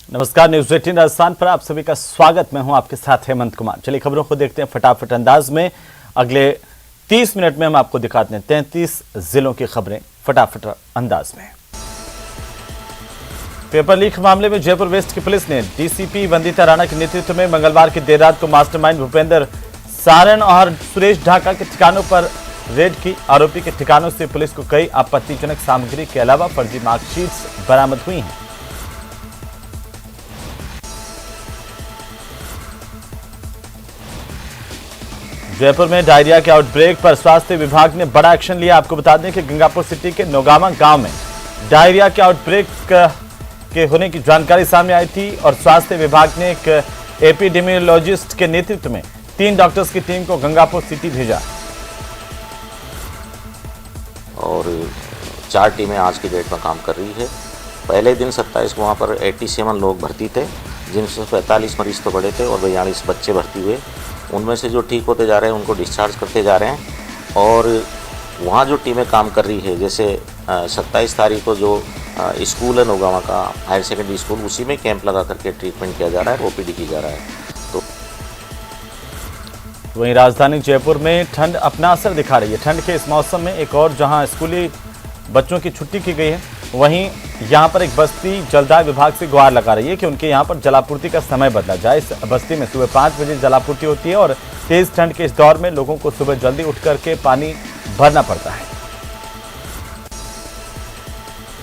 नमस्कार, न्यूज 18 राजस्थान पर आप सभी का स्वागत। मैं हूं आपके साथ हेमंत कुमार। चलिए खबरों को देखते हैं फटाफट अंदाज में। अगले 30 मिनट में हम आपको दिखाते हैं 33 जिलों की खबरें फटाफट अंदाज में। पेपर लीक मामले में जयपुर वेस्ट की पुलिस ने डीसीपी वंदिता राणा के नेतृत्व में मंगलवार की देर रात को मास्टरमाइंड भूपेंद्र सारण और सुरेश ढाका के ठिकानों पर रेड की। आरोपी के ठिकानों से पुलिस को कई आपत्तिजनक सामग्री के अलावा फर्जी मार्कशीट्स बरामद हुई हैं। जयपुर में डायरिया के आउटब्रेक पर स्वास्थ्य विभाग ने बड़ा एक्शन लिया। आपको बता दें कि गंगापुर सिटी के नौगामा गांव में डायरिया के आउटब्रेक के होने की जानकारी सामने आई थी और स्वास्थ्य विभाग ने एक एपिडेमियोलॉजिस्ट के नेतृत्व में 3 डॉक्टर्स की टीम को गंगापुर सिटी भेजा और 4 टीमें आज की डेट में काम कर रही है। पहले दिन 27 को वहाँ पर 87 लोग भर्ती थे, जिनसे 45 मरीज तो बड़े थे और 42 बच्चे भर्ती हुए। उनमें से जो ठीक होते जा रहे हैं उनको डिस्चार्ज करते जा रहे हैं। और वहाँ जो टीमें काम कर रही है, जैसे 27 तारीख को जो स्कूल है नौगावा का हायर सेकेंडरी स्कूल, उसी में कैंप लगा करके ट्रीटमेंट किया जा रहा है, ओपीडी की जा रहा है। तो वहीं राजधानी जयपुर में ठंड अपना असर दिखा रही है। ठंड के इस मौसम में एक और जहां स्कूली बच्चों की छुट्टी की गई है, वहीं यहां पर एक बस्ती जलदाय विभाग से गुहार लगा रही है कि उनके यहां पर जलापूर्ति का समय बदला जाए। इस बस्ती में सुबह 5 बजे जलापूर्ति होती है और तेज ठंड के इस दौर में लोगों को सुबह जल्दी उठ करके पानी भरना पड़ता है।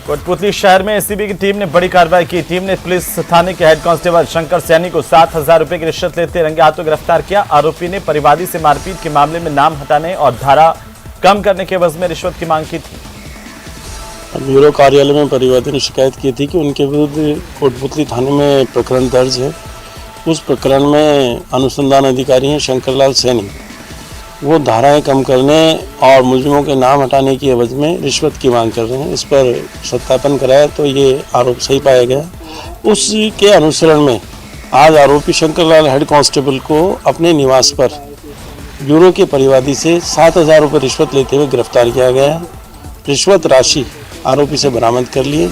कोटपुतली शहर में एसीबी की टीम ने बड़ी कार्रवाई की। टीम ने पुलिस थाने के हेड कांस्टेबल शंकर सैनी को 7,000 रुपए की रिश्वत लेते रंगे हाथों गिरफ्तार किया। आरोपी ने परिवादी से मारपीट के मामले में नाम हटाने और धारा कम करने के एवज में रिश्वत की मांग की थी। ब्यूरो कार्यालय में परिवादी ने शिकायत की थी कि उनके विरुद्ध कोटपुतली थाने में प्रकरण दर्ज है। उस प्रकरण में अनुसंधान अधिकारी हैं शंकरलाल सैनी, वो धाराएं कम करने और मुलजिमों के नाम हटाने की एवज में रिश्वत की मांग कर रहे हैं। इस पर सत्यापन कराया तो ये आरोप सही पाया गया। उसके अनुसरण में आज आरोपी शंकरलाल हेड कांस्टेबल को अपने निवास पर ब्यूरो के परिवादी से 7,000 रुपये रिश्वत लेते हुए गिरफ्तार किया गया है। रिश्वत राशि आरोपी से बरामद कर लिए।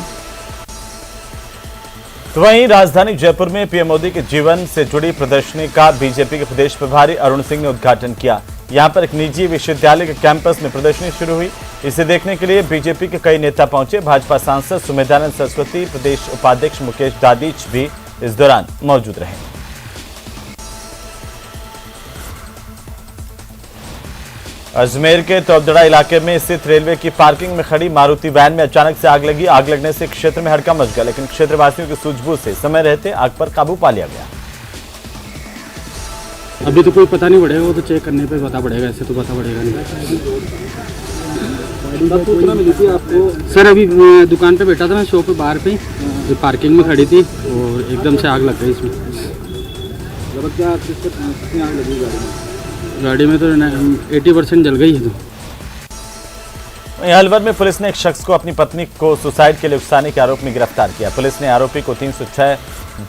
तो वहीं राजधानी जयपुर में पीएम मोदी के जीवन से जुड़ी प्रदर्शनी का बीजेपी के प्रदेश प्रभारी अरुण सिंह ने उद्घाटन किया। यहां पर एक निजी विश्वविद्यालय के कैंपस में प्रदर्शनी शुरू हुई। इसे देखने के लिए बीजेपी के कई नेता पहुंचे। भाजपा सांसद सुमेधानंद सरस्वती, प्रदेश उपाध्यक्ष मुकेश दादीच भी इस दौरान मौजूद रहे। अजमेर के तोबदड़ा इलाके में स्थित रेलवे की पार्किंग में खड़ी मारुति वैन में अचानक से आग लगी। आग लगने से क्षेत्र में हड़कंप मच गया, लेकिन क्षेत्रवासियों की सूझबूझ से समय रहते आग पर काबू पा लिया गया। अभी तो कोई पता नहीं पड़ेगा, वो तो चेक करने पे पता पड़ेगा, ऐसे तो पता पड़ेगा नहीं। सूचना मिली थी आपको? सर अभी दुकान पे बैठा था मैं, शॉप पे बाहर पे पार्किंग में खड़ी थी और एकदम से आग लग गई इसमें। क्या आग लगी गाड़ी में? तो 80% जल गई है। तो अलवर में पुलिस ने एक शख्स को अपनी पत्नी को सुसाइड के लिए उकसाने के आरोप में गिरफ्तार किया। पुलिस ने आरोपी को 306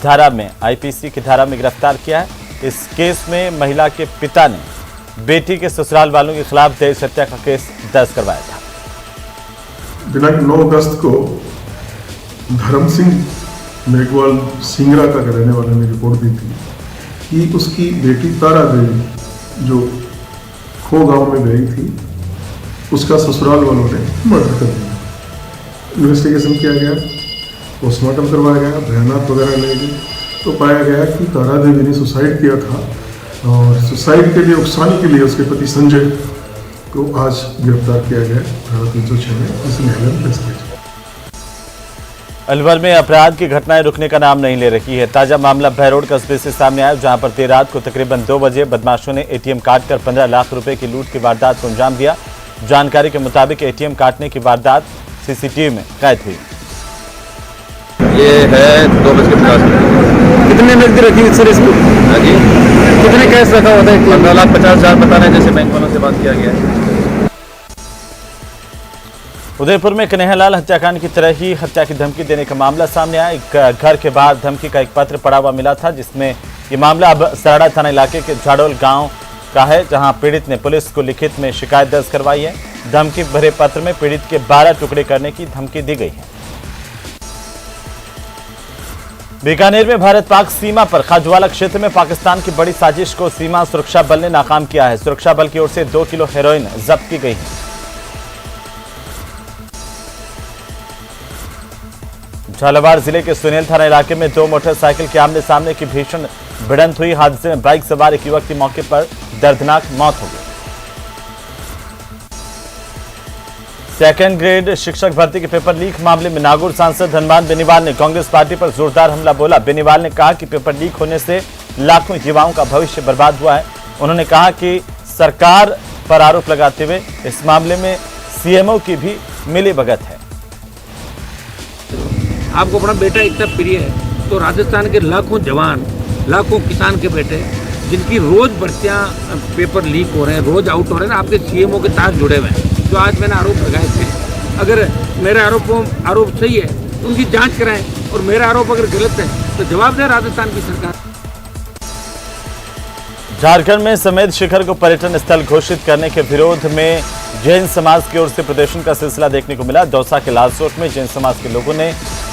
धारा में आईपीसी की धारा में गिरफ्तार किया है। इस केस में महिला के पिता ने बेटी के ससुराल वालों के खिलाफ दहेज हत्या का केस दर्ज करवाया था। दिनांक 9 अगस्त को धर्म सिंह मेघवाल सिंगरा का रहने वाले ने रिपोर्ट दी थी कि उसकी बेटी तारा देवी जो खो गांव में गई थी, उसका ससुराल वालों ने मर्डर कर दिया। इन्वेस्टिगेशन किया गया, पोस्टमार्टम करवाया गया, बयानात वगैरह लिए गए, तो पाया गया कि तारा देवी ने सुसाइड किया था और सुसाइड के लिए उकसाने के लिए उसके पति संजय को आज गिरफ्तार किया गया धारा 306 में। इसे न्यायालय में पेश किया। अलवर में अपराध की घटनाएं रुकने का नाम नहीं ले रही है। ताजा मामला बहरोड कस्बे से सामने आया, जहां पर देर रात को तकरीबन 2 बजे बदमाशों ने एटीएम काट कर 15 लाख रुपए की लूट की वारदात को अंजाम दिया। जानकारी के मुताबिक एटीएम काटने की वारदात सीसीटीवी में कैद हुई। ये है 2:50। कितने नकदी रखी सर इसमें? हाँ जी, कितने कैश रखा होता है? 15,50,000 बता रहे हैं, जैसे बैंक वालों से बात किया गया है। उदयपुर में कन्हैयालाल हत्याकांड की तरह ही हत्या की धमकी देने का मामला सामने आया। एक घर के बाहर धमकी का एक पत्र पड़ा हुआ मिला था, जिसमें ये मामला अब सराड़ा थाना इलाके के झाड़ोल गांव का है, जहां पीड़ित ने पुलिस को लिखित में शिकायत दर्ज करवाई है। धमकी भरे पत्र में पीड़ित के 12 टुकड़े करने की धमकी दी गई है। बीकानेर में भारत पाक सीमा पर खाजवाला क्षेत्र में पाकिस्तान की बड़ी साजिश को सीमा सुरक्षा बल ने नाकाम किया है। सुरक्षा बल की ओर से 2 किलो हेरोइन जब्त की गई है। झालावाड़ जिले के सुनेल थाना इलाके में 2 मोटरसाइकिल के आमने सामने की भीषण भिड़ंत हुई। हादसे में बाइक सवार एक युवक की मौके पर दर्दनाक मौत हो गई। सेकेंड ग्रेड शिक्षक भर्ती के पेपर लीक मामले में नागौर सांसद धनबाद बेनीवाल ने कांग्रेस पार्टी पर जोरदार हमला बोला। बेनीवाल ने कहा कि पेपर लीक होने से लाखों युवाओं का भविष्य बर्बाद हुआ है। उन्होंने कहा कि सरकार पर आरोप लगाते हुए इस मामले में सीएमओ की भी मिलीभगत है। आपको अपना बेटा इतना प्रिय है तो राजस्थान के लाखों जवान, लाखों किसान के बेटे जिनकी रोज भर्तियां पेपर लीक हो रहे हैं, रोज आउट हो रहे हैं, आपके सीएमओ के तार जुड़े हुए हैं। जो आज मैंने आरोप लगाए थे, अगर मेरे आरोप सही है तो उनकी जांच कराएं, और मेरा आरोप अगर गलत है तो जवाब दे राजस्थान की सरकार। झारखंड में समेत शिखर को पर्यटन स्थल घोषित करने के विरोध में जैन समाज की ओर से प्रदर्शन का सिलसिला देखने को मिला। दौसा के लालसोट में जैन समाज के लोगों ने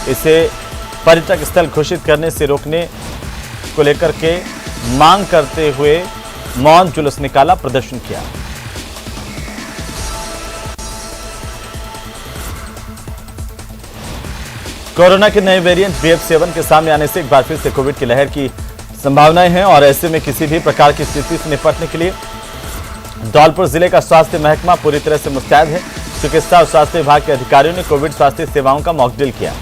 इसे पर्यटक स्थल घोषित करने से रोकने को लेकर के मांग करते हुए मौन जुलूस निकाला, प्रदर्शन किया। कोरोना के नए वेरिएंट BF7 के सामने आने से एक बार फिर से कोविड की लहर की संभावनाएं हैं और ऐसे में किसी भी प्रकार की स्थिति से निपटने के लिए धौलपुर जिले का स्वास्थ्य महकमा पूरी तरह से मुस्तैद है। चिकित्सा और स्वास्थ्य विभाग के अधिकारियों ने कोविड स्वास्थ्य सेवाओं का मॉकड्रिल किया।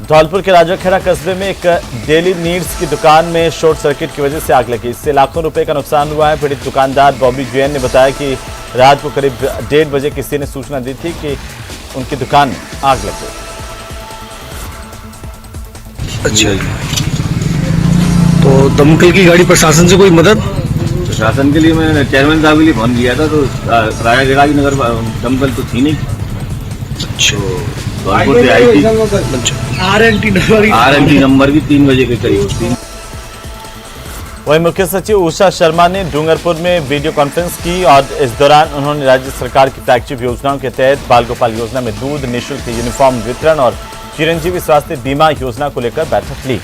धौलपुर के राजाखेड़ा कस्बे में एक डेली नीड्स की दुकान में शॉर्ट सर्किट की वजह से आग लगी। इससे लाखों रुपए का नुकसान हुआ है। पीड़ित दुकानदार बॉबी जैन ने बताया कि रात को करीब 1:30 बजे किसी ने सूचना दी थी कि उनकी दुकान में आग लग गई। अच्छा, तो दमकल की गाड़ी, प्रशासन से कोई मदद? प्रशासन के लिए मैंने चेयरमैन साहब के लिए फोन किया था, तो राजाखेड़ा की नगर दमकल तो थी नहीं। अच्छा, धौलपुर से आई थी। RNT नंबर भी 3 बजे के करीब। वहीं मुख्य सचिव उषा शर्मा ने डूंगरपुर में वीडियो कॉन्फ्रेंस की और इस दौरान उन्होंने राज्य सरकार की फ्लैगशिप योजनाओं के तहत बाल गोपाल योजना में दूध, निःशुल्क यूनिफॉर्म वितरण और चिरंजीवी स्वास्थ्य बीमा योजना को लेकर बैठक ली।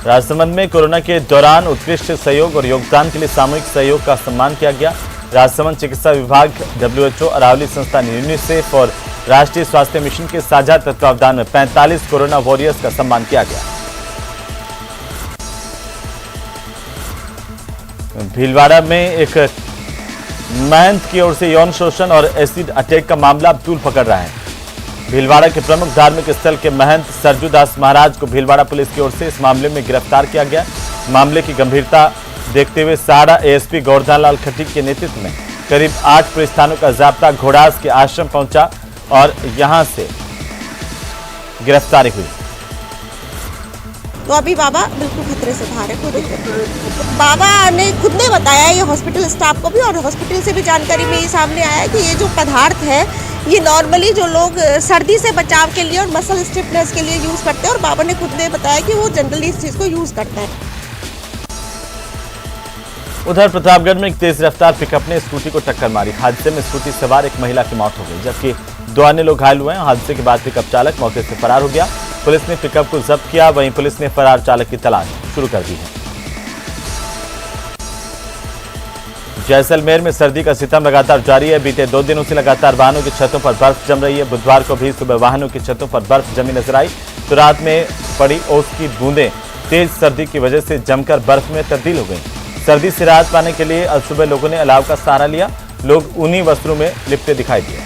राजसमंद में कोरोना के दौरान उत्कृष्ट सहयोग और योगदान के लिए सामूहिक सहयोग का सम्मान किया गया। राजसमंद चिकित्सा विभाग, WHO, अरावली संस्थान, यूनिसेफ और राष्ट्रीय स्वास्थ्य मिशन के साझा तत्वावधान में 45 कोरोना वॉरियर्स का सम्मान किया गया। भीलवाड़ा में एक महंत की ओर से यौन शोषण और एसिड अटैक का मामला अब तूल पकड़ रहा है। भीलवाड़ा के प्रमुख धार्मिक स्थल के महंत सरजू दास महाराज को भीलवाड़ा पुलिस की ओर से इस मामले में गिरफ्तार किया गया। मामले की गंभीरता देखते हुए साड़ा ASP गोवर्धन लाल खटीक के नेतृत्व में करीब 8 पुलिस थानों का जाब्ता घोड़ास के आश्रम पहुंचा और यहां से गिरफ्तारी हुई। तो अभी बाबा बिल्कुल खतरे से बाहर है। खुद बाबा ने खुद ने बताया, ये हॉस्पिटल स्टाफ को भी, और हॉस्पिटल से भी जानकारी में ये सामने आया कि ये जो पदार्थ है ये नॉर्मली जो लोग सर्दी से बचाव के लिए और मसल स्टिफनेस के लिए यूज़ करते हैं, और बाबा ने खुद ने बताया कि वो जनरली इस चीज़ को यूज़ करते हैं। उधर प्रतापगढ़ में एक तेज रफ्तार पिकअप ने स्कूटी को टक्कर मारी। हादसे में स्कूटी सवार एक महिला की मौत हो गई, जबकि 2 अन्य लोग घायल हुए हैं। हादसे के बाद पिकअप चालक मौके से फरार हो गया। पुलिस ने पिकअप को जब्त किया। वहीं पुलिस ने फरार चालक की तलाश शुरू कर दी है। जैसलमेर में सर्दी का सितम लगातार जारी है। बीते 2 दिनों से लगातार वाहनों की छतों पर बर्फ जम रही है। बुधवार को भी सुबह वाहनों की छतों पर बर्फ जमी नजर आई, तो रात में पड़ी ओस की बूंदें तेज सर्दी की वजह से जमकर बर्फ में तब्दील हो गई। सर्दी से राहत पाने के लिए आज सुबह लोगों ने अलाव का सहारा लिया। लोग ऊनी वस्त्रों में लिपटे दिखाई दिए।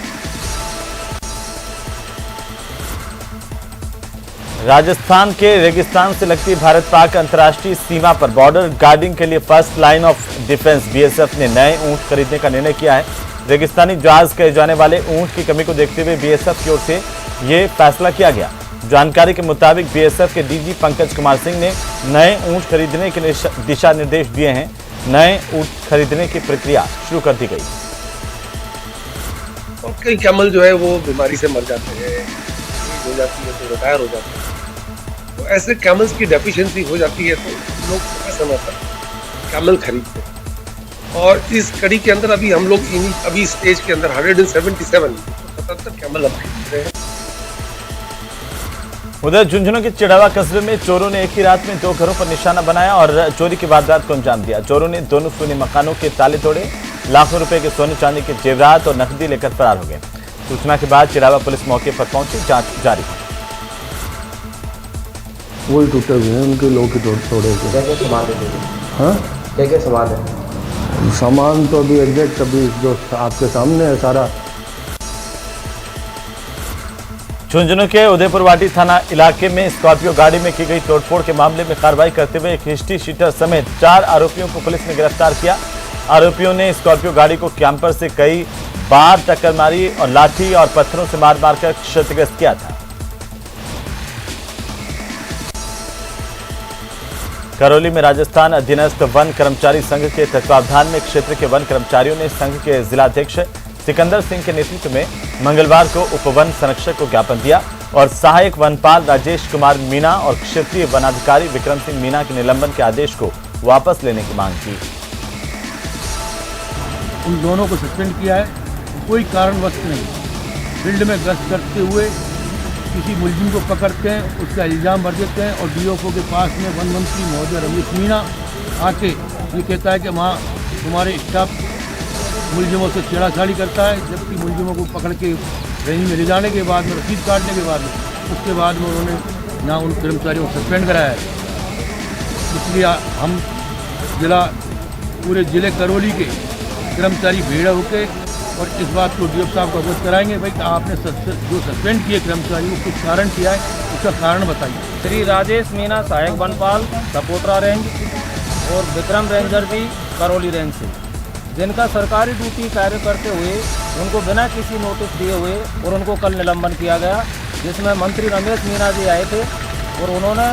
राजस्थान के रेगिस्तान से लगती भारत पाक अंतर्राष्ट्रीय सीमा पर बॉर्डर गार्डिंग के लिए first line of defence BSF ने नए ऊंट खरीदने का निर्णय किया है। रेगिस्तानी जहाज कहे जाने वाले ऊंट की कमी को देखते हुए BSF की ओर से ये फैसला किया गया। जानकारी के मुताबिक BSF के DG पंकज कुमार सिंह ने नए ऊंट खरीदने के दिशा निर्देश दिए हैं। नए ऊंट खरीदने की प्रक्रिया शुरू कर दी गई। और कई कैमल जो है वो बीमारी से मर जाते हैं, हो जाती है तो रिटायर हो जाते हैं, तो ऐसे कैमल्स की डेफिशिएंसी हो जाती है तो लोग समय पर कैमल खरीदते हैं। और इस कड़ी के अंदर अभी हम लोग अभी स्टेज के अंदर 177 के अमल रहे हैं। उधर झुंझुनू के चिड़ावा कस्बे में चोरों ने एक ही रात में 2 घरों पर निशाना बनाया और चोरी की वारदात को अंजाम दिया। चोरों ने दोनों सूनी मकानों के ताले तोड़े, लाखों रुपए के सोने चांदी के जेवरात और नकदी लेकर फरार हो गए। सूचना के बाद चिड़ावा पुलिस मौके पर पहुंची, जांच जारी है। वही टूटे हुए हैं, उनके लोग के तोड़े थे। क्या सामान है? हाँ, क्या सामान है? सामान तो अभी एग्जैक्ट अभी जो आपके सामने है सारा। झुंझुनू के उदयपुर वाटी थाना इलाके में स्कॉर्पियो गाड़ी में की गई तोड़फोड़ के मामले में कार्रवाई करते हुए एक हिस्ट्री शीटर समेत 4 आरोपियों को पुलिस ने गिरफ्तार किया। आरोपियों ने स्कॉर्पियो गाड़ी को कैंपर से कई बार टक्कर मारी और लाठी और पत्थरों से मार मारकर क्षतिग्रस्त किया था। करौली में राजस्थान अधीनस्थ वन कर्मचारी संघ के तत्वावधान में क्षेत्र के वन कर्मचारियों ने संघ के जिलाध्यक्ष सिकंदर सिंह के नेतृत्व में मंगलवार को उपवन संरक्षक को ज्ञापन दिया और सहायक वनपाल राजेश कुमार मीणा और क्षेत्रीय वनाधिकारी विक्रम सिंह मीणा के निलंबन के आदेश को वापस लेने की मांग की। उन दोनों को सस्पेंड किया है, कोई कारणवश नहीं। फील्ड में गश्त करते हुए किसी मुलजिम को पकड़ते हैं, उसका इल्ज़ाम भर देते हैं और डीएफओ के पास में वन मंत्री महोदय रमेश मीणा आके ये कहता है कि वहाँ तुम्हारे स्टाफ मुलजिमों से छेड़ाछाड़ी करता है, जबकि मुलजिमों को पकड़ के रेंज में ले जाने के बाद में रसीद काटने के बाद में उसके बाद में उन्होंने ना उन कर्मचारियों को सस्पेंड कराया है। इसलिए हम पूरे ज़िले करौली के कर्मचारी भीड़ होके और इस बात को डीएफ साहब को अवगत कराएंगे भाई आपने जो सस्पेंड किए कर्मचारी को कुछ कारण किया है, उसका कारण बताइए। श्री राजेश मीणा सहायक वनपाल सपोटरा रेंज और विक्रम रेंजर जी करौली रेंज से, जिनका सरकारी ड्यूटी कार्य करते हुए उनको बिना किसी नोटिस दिए हुए और उनको कल निलंबन किया गया, जिसमें मंत्री रमेश मीणा जी आए थे और उन्होंने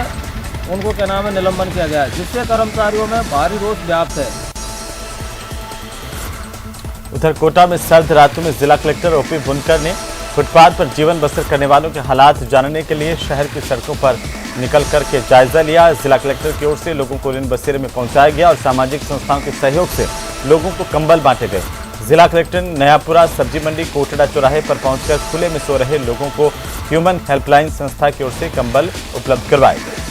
उनको क्या नाम है निलंबन किया गया, जिससे कर्मचारियों में भारी रोष व्याप्त है। उधर कोटा में सर्द रातों में जिला कलेक्टर ओपी बुनकर ने फुटपाथ पर जीवन बसर करने वालों के हालात जानने के लिए शहर की सड़कों पर निकल कर के जायजा लिया। जिला कलेक्टर की ओर से लोगों को ऋण बसेरे में पहुंचाया गया और सामाजिक संस्थाओं के सहयोग से लोगों को कंबल बांटे गए। जिला कलेक्टर ने नयापुरा सब्जी मंडी कोटड़ा चौराहे पर पहुंचकर खुले में सो रहे लोगों को ह्यूमन हेल्पलाइन संस्था की ओर से कंबल उपलब्ध करवाए गए।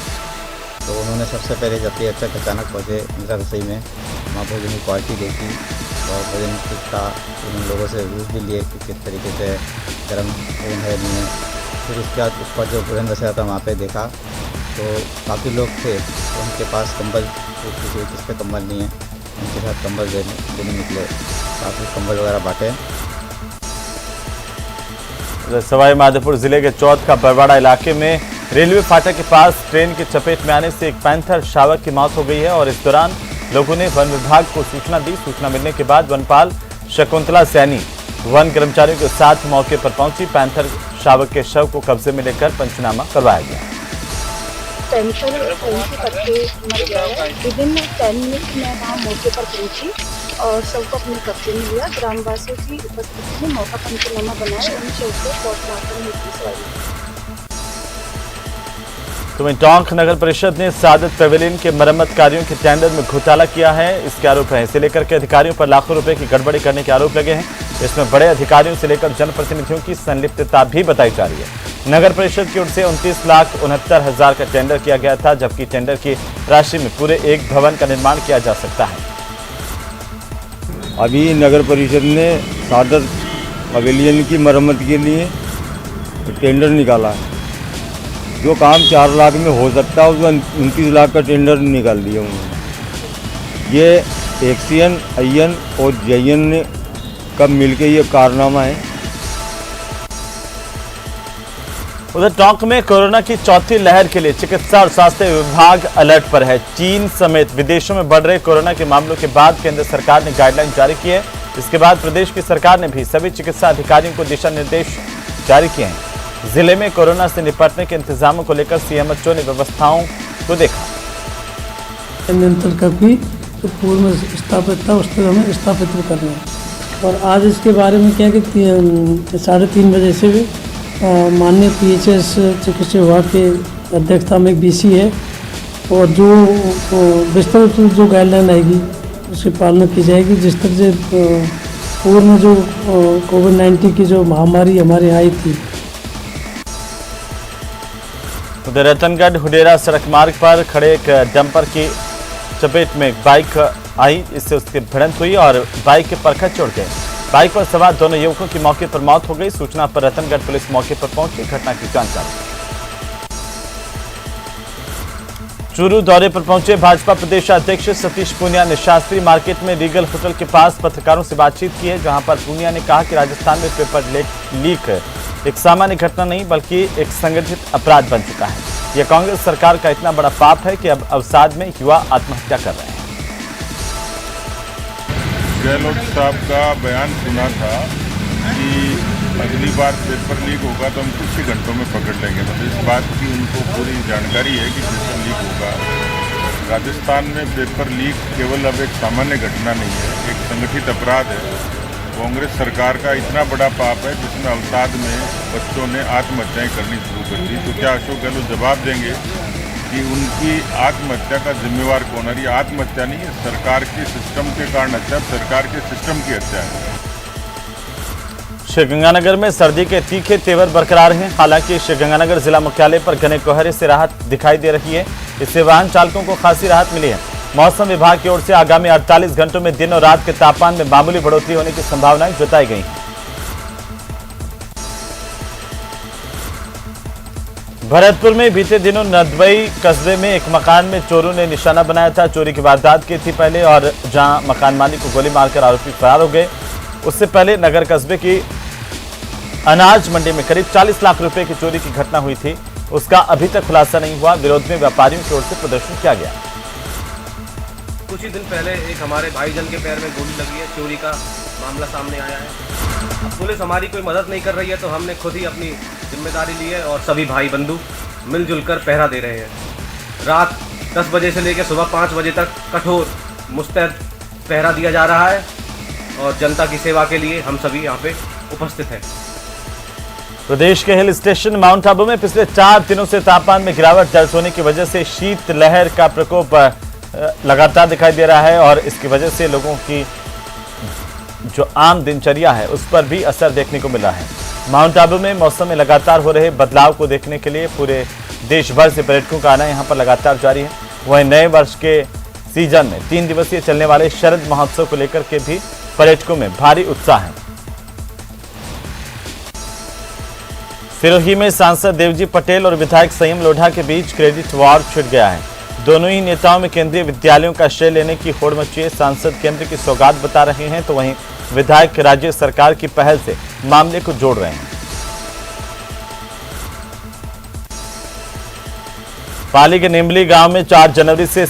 तो उन्होंने सबसे पहले जब भी अचानक पहुँचे इंदिरा रसोई में, वहाँ भोजन की क्वालिटी देखी और भोजन ठीक था। उन लोगों से रिव्यूज़ भी लिए कि किस तरीके से गर्म भोजन है नहीं है। फिर उसके बाद ऊपर जो भोजन बचा था वहाँ पे देखा तो काफ़ी लोग थे, तो उनके पास कंबल जिस पे कंबल नहीं है उनके साथ कंबल देने निकले, काफ़ी कंबल वगैरह बांटे। सवाई माधोपुर जिले के चौथ का बरवाड़ा इलाके में रेलवे फाटक के पास ट्रेन की चपेट में आने से एक पैंथर शावक की मौत हो गई है और इस दौरान लोगों ने वन विभाग को सूचना दी। सूचना मिलने के बाद वनपाल शकुंतला सैनी वन कर्मचारियों के साथ मौके पर पहुंची। पैंथर शावक के शव को कब्जे में लेकर पंचनामा करवाया गया। पैंथर की पत्ते मर गया है। विदिन 10 मिनट में वहाँ मौके पर पहुंची और शव को अपने कब्जे में लिया। ग्रामवासियों की उपस्थिति में मौका पंचनामा बनाया, उन शव को पोस्टमार्टम हेतु सौंपा। तो टोंक नगर परिषद ने सादत पवेलियन के मरम्मत कार्यों के टेंडर में घोटाला किया है, इसके आरोप हैं। इसे लेकर के अधिकारियों पर लाखों रुपए की गड़बड़ी करने के आरोप लगे हैं। इसमें बड़े अधिकारियों से लेकर जनप्रतिनिधियों की संलिप्तता भी बताई जा रही है। नगर परिषद की ओर से 29,69,000 का टेंडर किया गया था, जबकि टेंडर की राशि में पूरे एक भवन का निर्माण किया जा सकता है। अभी नगर परिषद ने सादत पवेलियन की मरम्मत के लिए टेंडर निकाला है। जो काम 4 लाख में हो सकता है उसमें 29 लाख का टेंडर निकाल दिया उन्होंने। ये एक्सियन, आईएन और जेएन ने कब मिलके ये कारनामा है। उधर टोंक में कोरोना की चौथी लहर के लिए चिकित्सा और स्वास्थ्य विभाग अलर्ट पर है। चीन समेत विदेशों में बढ़ रहे कोरोना के मामलों के बाद केंद्र सरकार ने गाइडलाइन जारी की है। इसके बाद प्रदेश की सरकार ने भी सभी चिकित्सा अधिकारियों को दिशा निर्देश जारी किए हैं। जिले में कोरोना से निपटने के इंतजामों को लेकर सीएमएचओ ने व्यवस्थाओं को देखा। नियंत्रण करके जो पूर्व में स्थापित था उस पर हमें स्थापित कर रहे हैं। और आज इसके बारे में क्या कि 3:30 बजे से भी माननीय PHS चिकित्सा विभाग के अध्यक्षता में एक BC है और जो विस्तृत जो गाइडलाइन आएगी उसकी पालना की जाएगी। जिस तरह से पूर्व में जो कोविड-19 की जो महामारी हमारे यहाँ आई थी, उधर रतनगढ़ हुडेरा सड़क मार्ग पर खड़े एक डंपर की चपेट में बाइक आई, इससे उसकी भिड़ंत हुई और बाइक के परखच चढ़ गए। बाइक पर सवार दोनों युवकों की मौके पर मौत हो गई। सूचना पर रतनगढ़ पुलिस मौके पर पहुंची, घटना की जानकारी। चूरू दौरे पर पहुंचे भाजपा प्रदेश अध्यक्ष सतीश पूनिया ने शास्त्री मार्केट में रीगल होटल के पास पत्रकारों से बातचीत की है, जहां पर पूनिया ने कहा कि राजस्थान में पेपर लीक एक सामान्य घटना नहीं बल्कि एक संगठित अपराध बन चुका है। यह कांग्रेस सरकार का इतना बड़ा पाप है कि अब अवसाद में युवा आत्महत्या कर रहे हैं। गहलोत साहब का बयान सुना था कि अगली बार पेपर लीक होगा तो हम कुछ ही घंटों में पकड़ लेंगे। मतलब इस बात की उनको पूरी जानकारी है कि पेपर लीक होगा। राजस्थान में पेपर लीक केवल अब एक सामान्य घटना नहीं है, एक संगठित अपराध है। कांग्रेस सरकार का इतना बड़ा पाप है जिसमें अवसाद में बच्चों ने आत्महत्याएं करनी शुरू कर दी। तो क्या अशोक गहलोत जवाब देंगे कि उनकी आत्महत्या का जिम्मेवार कौन है? ये आत्महत्या नहीं है, सरकार के सिस्टम के कारण हत्या, सरकार के सिस्टम की हत्या है। श्रीगंगानगर में सर्दी के तीखे तेवर बरकरार हैं। हालांकि श्रीगंगानगर जिला मुख्यालय पर घने कोहरे से राहत दिखाई दे रही है, इससे वाहन चालकों को खासी राहत मिली है। मौसम विभाग की ओर से आगामी 48 घंटों में दिन और रात के तापमान में मामूली बढ़ोतरी होने की संभावनाएं जताई गई हैं। भरतपुर में बीते दिनों नदवई कस्बे में एक मकान में चोरों ने निशाना बनाया था। चोरी की वारदात की थी पहले, और जहां मकान मालिक को गोली मारकर आरोपी फरार हो गए। उससे पहले नगर कस्बे की अनाज मंडी में करीब 40 लाख रुपए की चोरी की घटना हुई थी, उसका अभी तक खुलासा नहीं हुआ। विरोध में व्यापारियों की ओर से प्रदर्शन किया गया। कुछ ही दिन पहले एक हमारे भाईजान के पैर में गोली लगी है, चोरी का मामला सामने आया है। अब पुलिस हमारी कोई मदद नहीं कर रही है, तो हमने खुद ही अपनी जिम्मेदारी ली है और सभी भाई बंधु मिलजुल कर पहरा दे रहे हैं। रात 10 बजे से लेकर सुबह 5 बजे तक कठोर मुस्तैद पहरा दिया जा रहा है और जनता की सेवा के लिए हम सभी यहाँ पे उपस्थित हैं। प्रदेश के हिल स्टेशन माउंट आबू में पिछले 4 दिनों से तापमान में गिरावट दर्ज होने की वजह से शीत लहर का प्रकोप लगातार दिखाई दे रहा है और इसकी वजह से लोगों की जो आम दिनचर्या है उस पर भी असर देखने को मिल रहा है। माउंट आबू में मौसम में लगातार हो रहे बदलाव को देखने के लिए पूरे देश भर से पर्यटकों का आना यहां पर लगातार जारी है। वहीं नए वर्ष के सीजन में 3 दिवसीय चलने वाले शरद महोत्सव को लेकर के भी पर्यटकों में भारी उत्साह है। सिरोही में सांसद देवजी पटेल और विधायक संयम लोढ़ा के बीच क्रेडिट वॉर छिड़ गया है। दोनों ही नेताओं में केंद्रीय विद्यालयों का श्रेय लेने की होड़ मची है। सांसद केंद्र की सौगात बता रहे हैं तो वहीं विधायक राज्य सरकार की पहल से मामले को जोड़ रहे हैं। पाली के निम्बली गांव में 4 जनवरी से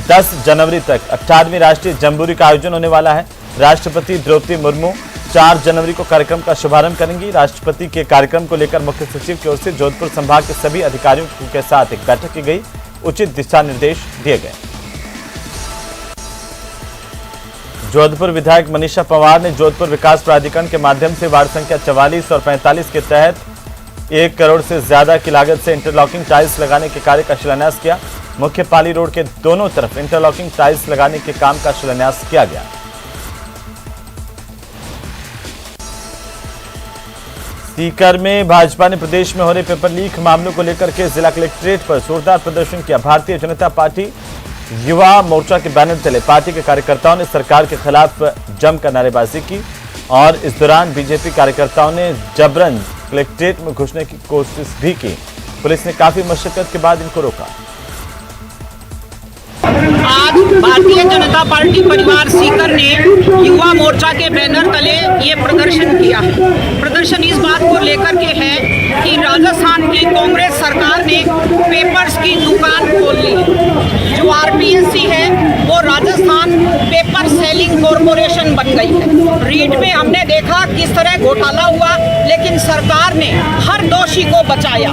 10 जनवरी तक 18वीं राष्ट्रीय जम्बूरी का आयोजन होने वाला है। राष्ट्रपति द्रौपदी मुर्मू 4 जनवरी को कार्यक्रम का शुभारंभ करेंगी। राष्ट्रपति के कार्यक्रम को लेकर मुख्य सचिव की ओर से जोधपुर संभाग के सभी अधिकारियों के साथ एक बैठक की गई, उचित दिशा निर्देश दिए गए। जोधपुर विधायक मनीषा पंवार ने जोधपुर विकास प्राधिकरण के माध्यम से वार्ड संख्या 44 और 45 के तहत 1 करोड़ से ज्यादा की लागत से इंटरलॉकिंग टाइल्स लगाने के कार्य का शिलान्यास किया। मुख्य पाली रोड के दोनों तरफ इंटरलॉकिंग टाइल्स लगाने के काम का शिलान्यास किया गया। सीकर में भाजपा ने प्रदेश में हो रहे पेपर लीक मामलों को लेकर के जिला कलेक्ट्रेट पर जोरदार प्रदर्शन किया। भारतीय जनता पार्टी युवा मोर्चा के बैनर तले पार्टी के कार्यकर्ताओं ने सरकार के खिलाफ जमकर नारेबाजी की और इस दौरान बीजेपी कार्यकर्ताओं ने जबरन कलेक्ट्रेट में घुसने की कोशिश भी की। पुलिस ने काफी मशक्कत के बाद इनको रोका। आज भारतीय जनता पार्टी परिवार सीकर ने युवा मोर्चा के बैनर तले ये प्रदर्शन किया है। प्रदर्शन इस बात को लेकर के है कि राजस्थान की कांग्रेस सरकार ने पेपर्स की दुकान खोल ली है। जो आरपीएससी है वो राजस्थान पेपर सेलिंग कॉरपोरेशन बन गई है। रीट में हमने देखा किस तरह घोटाला हुआ, लेकिन सरकार ने हर दोषी को बचाया।